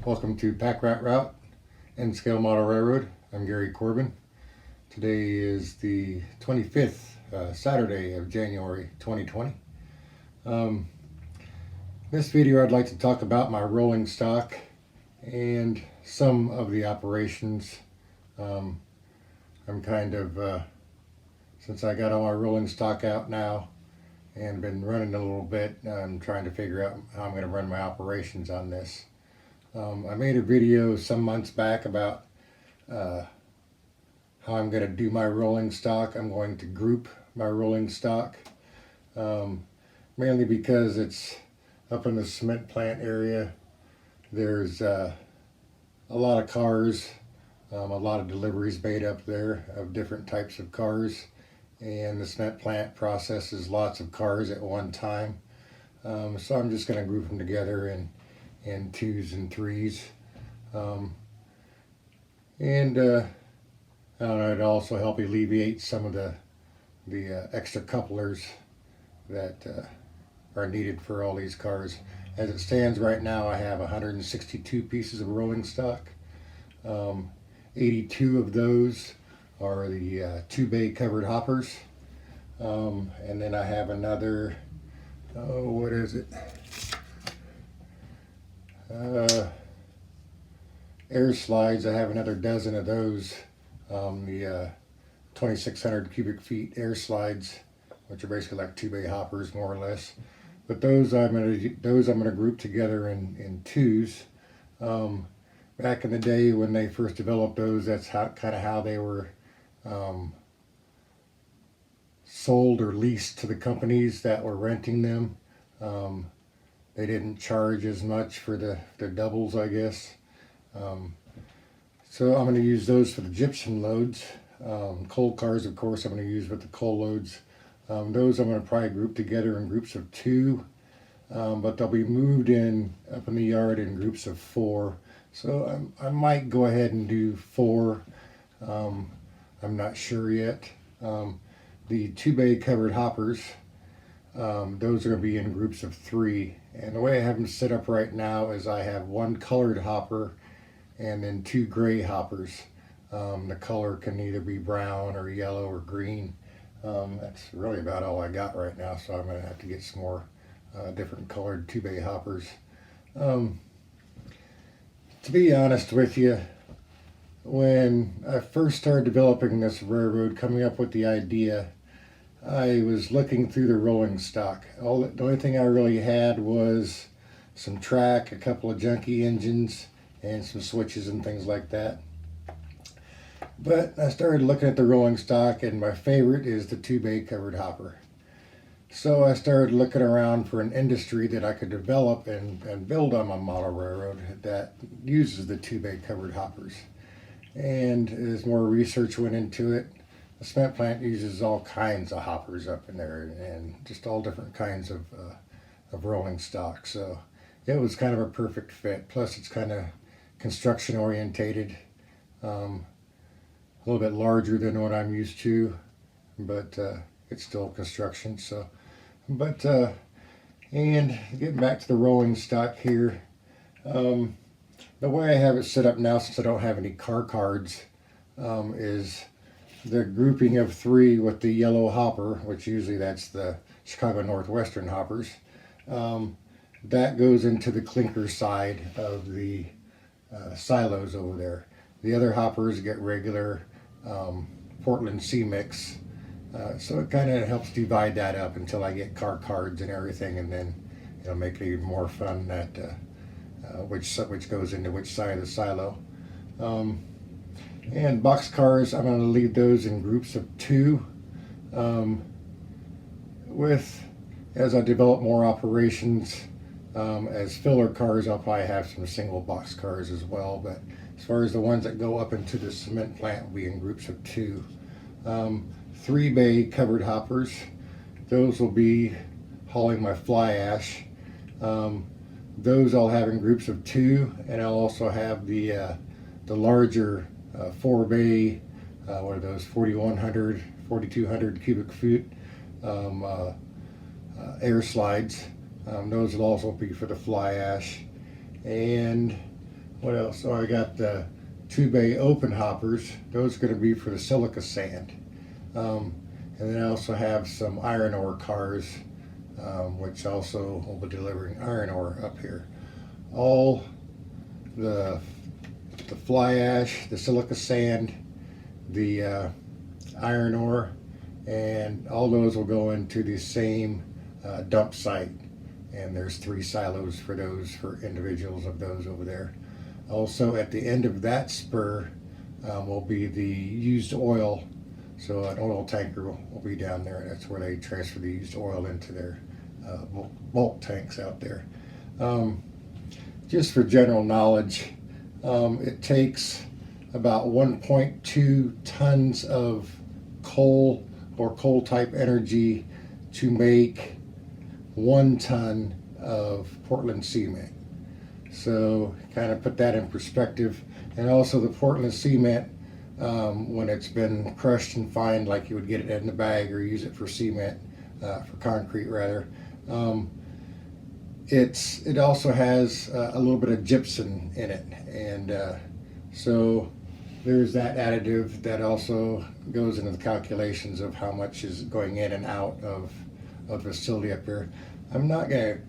Welcome to Pack Rat Route and Scale Model Railroad. I'm Gary Corbin. Today is the 25th Saturday of January 2020. This video I'd like to talk about my rolling stock and some of the operations. I'm kind of, since I got all my rolling stock out now and been running a little bit, I'm trying to figure out how I'm going to run my operations on this. I made a video some months back about how I'm going to do my rolling stock. I'm going to group my rolling stock, mainly because it's up in the cement plant area. There's a lot of cars, a lot of deliveries made up there of different types of cars, and the cement plant processes lots of cars at one time. So I'm just going to group them together in twos and threes, and it'd also help alleviate some of the extra couplers that are needed for all these cars. As it stands right now, I have 162 pieces of rolling stock. 82 of those are the 2-bay covered hoppers, and then I have another, what is it? Air slides. I have another dozen of those, the 2,600 cubic feet air slides, which are basically like 2-bay hoppers, more or less. But those I'm gonna group together in twos. Back in the day when they first developed those, that's kind of how they were sold or leased to the companies that were renting them. They didn't charge as much for the doubles, I guess. So I'm going to use those for the gypsum loads. Coal cars, of course, I'm going to use with the coal loads. Those I'm going to probably group together in groups of 2, but they'll be moved up in the yard in groups of 4. So I might go ahead and do 4. I'm not sure yet. The 2-bay covered hoppers, those are going to be in groups of 3. And the way I have them set up right now is I have 1 colored hopper and then 2 gray hoppers. The color can either be brown or yellow or green. That's really about all I got right now, so I'm going to have to get some more different colored 2-bay hoppers. To be honest with you, when I first started developing this railroad, coming up with the idea, I was looking through the rolling stock. The only thing I really had was some track, a couple of junky engines, and some switches and things like that. But I started looking at the rolling stock, and my favorite is the 2-bay covered hopper. So I started looking around for an industry that I could develop and build on my model railroad that uses the 2-bay covered hoppers. And as more research went into it, the cement plant uses all kinds of hoppers up in there and just all different kinds of rolling stock. So it was kind of a perfect fit. Plus it's kind of construction orientated, a little bit larger than what I'm used to, but it's still construction. So, but and getting back to the rolling stock here, the way I have it set up now, since I don't have any car cards, is the grouping of 3 with the yellow hopper, which usually that's the Chicago Northwestern hoppers. That goes into the clinker side of the silos over there. The other hoppers get regular Portland C-mix, so it kind of helps divide that up until I get car cards and everything, and then it'll make it even more fun that which goes into which side of the silo. And box cars, I'm going to leave those in groups of 2. As I develop more operations, as filler cars, I'll probably have some single box cars as well. But as far as the ones that go up into the cement plant, will be in groups of 2. 3-bay covered hoppers, those will be hauling my fly ash. Those I'll have in groups of 2, and I'll also have the larger 4-bay, what are those, 4,100, 4,200 cubic feet air slides. Those will also be for the fly ash. And what else? Oh, I got the 2-bay open hoppers. Those are going to be for the silica sand. Um, and then I also have some iron ore cars, which also will be delivering iron ore up here. All the fly ash, the silica sand, the iron ore, and all those will go into the same dump site. And there's 3 silos for those, for individuals of those over there. Also, at the end of that spur will be the used oil. So an oil tanker will be down there. That's where they transfer the used oil into their bulk tanks out there. Just for general knowledge, it takes about 1.2 tons of coal or coal type energy to make 1 ton of Portland cement. So kind of put that in perspective. And also the Portland cement, when it's been crushed and fined, like you would get it in the bag or use it for cement, for concrete rather, it also has a little bit of gypsum in it. And so there's that additive that also goes into the calculations of how much is going in and out of the facility up here. I'm not going to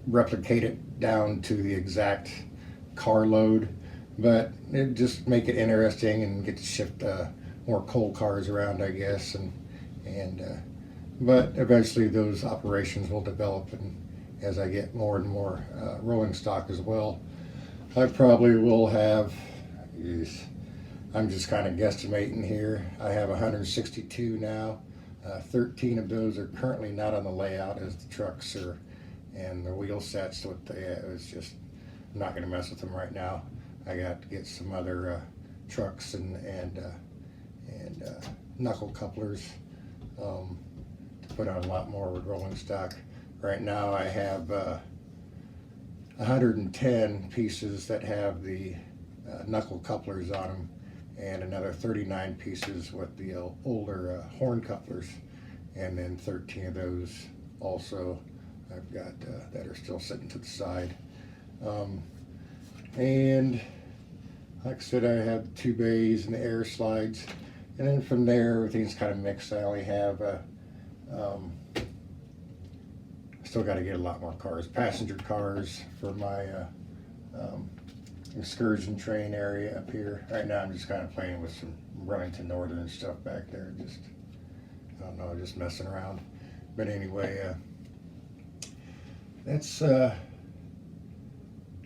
replicate it down to the exact car load, but it just make it interesting and get to shift more coal cars around, I guess, but eventually those operations will develop, and as I get more and more rolling stock as well, I probably will have, I'm just kind of guesstimating here, I have 162 now. 13 of those are currently not on the layout as the trucks are, and the wheel sets, what they it's just, I'm not going to mess with them right now. I got to get some other trucks and knuckle couplers to put on a lot more with rolling stock. Right now I have 110 pieces that have the knuckle couplers on them, and another 39 pieces with the older horn couplers, and then 13 of those also I've got that are still sitting to the side. And like I said, I have the 2 bays and the air slides, and then from there everything's kind of mixed. I only have still got to get a lot more cars, passenger cars for my excursion train area up here. Right now I'm just kind of playing with some Remington Northern and stuff back there, just, I don't know, just messing around. But anyway, let's go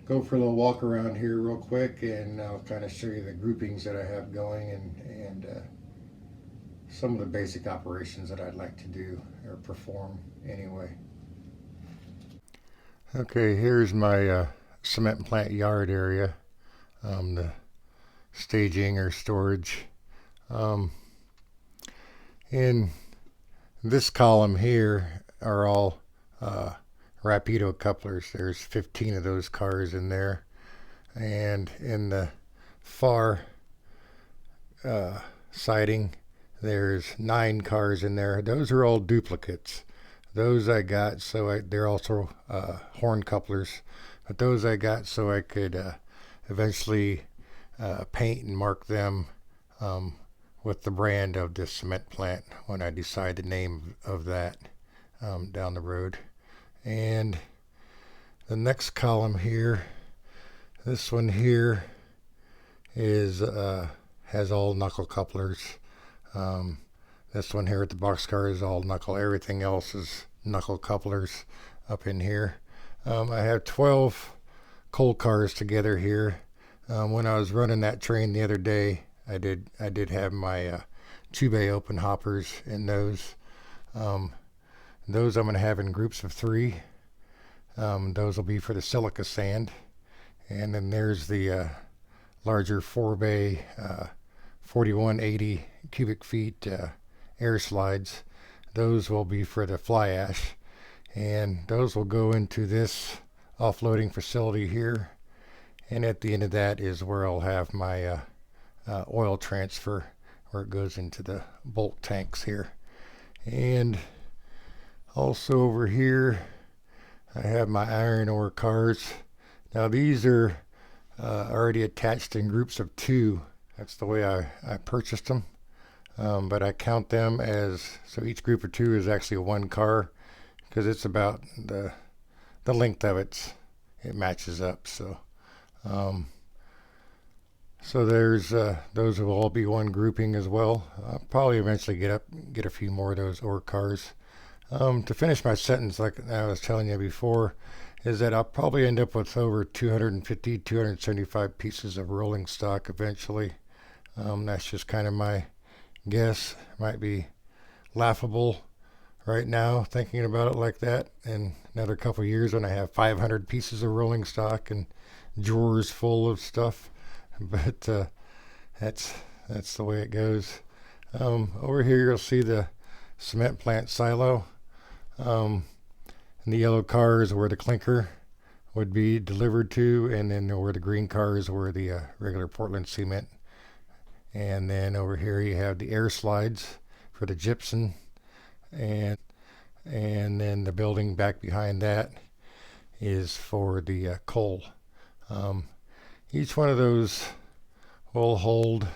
for a little walk around here real quick, and I'll kind of show you the groupings that I have going, and some of the basic operations that I'd like to do or perform anyway. Okay, here's my cement plant yard area, the staging or storage. In this column here are all Rapido couplers. There's 15 of those cars in there, and in the far siding there's 9 cars in there. Those are all duplicates. Those I got so they're also horn couplers, but those I got so I could eventually paint and mark them with the brand of this cement plant when I decide the name of that down the road. And the next column here, this one here is has all knuckle couplers. This one here at the boxcar is all knuckle. Everything else is knuckle couplers up in here. I have 12 coal cars together here. When I was running that train the other day, I did have my 2-bay open hoppers in those. Those I'm going to have in groups of 3. Those will be for the silica sand. And then there's the larger 4-bay 4180 cubic feet air slides. Those will be for the fly ash, and those will go into this offloading facility here, and at the end of that is where I'll have my oil transfer, where it goes into the bulk tanks here. And also over here I have my iron ore cars. Now these are already attached in groups of 2. That's the way I purchased them. But I count them as, so each group of 2 is actually one car, because it's about the length of it matches up. Um, so there's those will all be one grouping as well. I'll probably eventually get a few more of those ore cars. To finish my sentence, like I was telling you before, is that I'll probably end up with over 250, 275 pieces of rolling stock eventually. That's just kind of my guess. Might be laughable right now thinking about it like that. In another couple of years, when I have 500 pieces of rolling stock and drawers full of stuff, but that's the way it goes. Over here, you'll see the cement plant silo. And the yellow car is where the clinker would be delivered to, and then where the green car is where the regular Portland cement. And then over here you have the air slides for the gypsum, and then the building back behind that is for the coal. Each one of those will hold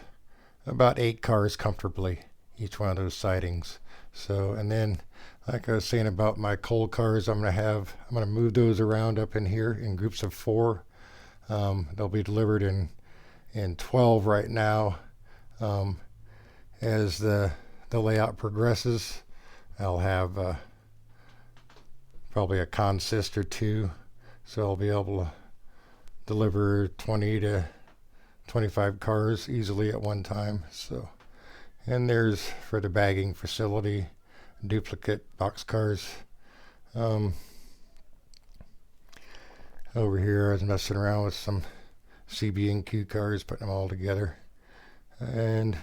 about 8 cars comfortably, each one of those sidings. So, and then like I was saying about my coal cars, I'm gonna move those around up in here in groups of 4. They'll be delivered in 12 right now. As the layout progresses, I'll have probably a consist or 2, so I'll be able to deliver 20 to 25 cars easily at one time. So, and there's for the bagging facility, duplicate box cars. Over here I was messing around with some CB&Q cars, putting them all together. And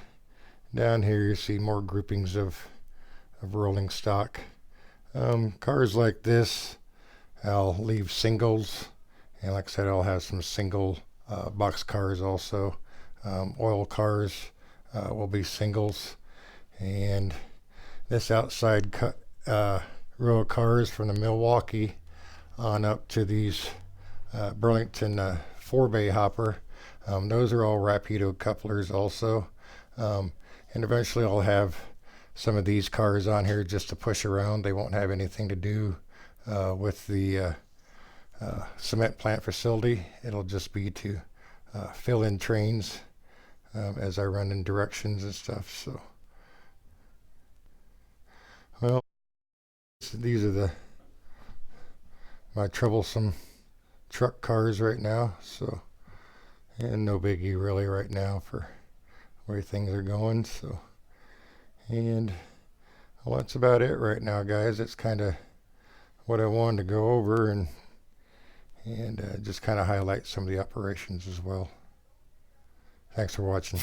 down here you see more groupings of rolling stock. Cars like this I'll leave singles, and like I said, I'll have some single box cars also. Oil cars will be singles, and this outside row of cars from the Milwaukee on up to these Burlington 4-bay hopper. Those are all Rapido couplers also. And eventually I'll have some of these cars on here just to push around. They won't have anything to do with the cement plant facility. It'll just be to fill in trains as I run in directions and stuff. So, well, these are my troublesome truck cars right now. So, and no biggie really right now for where things are going. So, and well, that's about it right now, guys. It's kind of what I wanted to go over, and just kind of highlight some of the operations as well. Thanks for watching.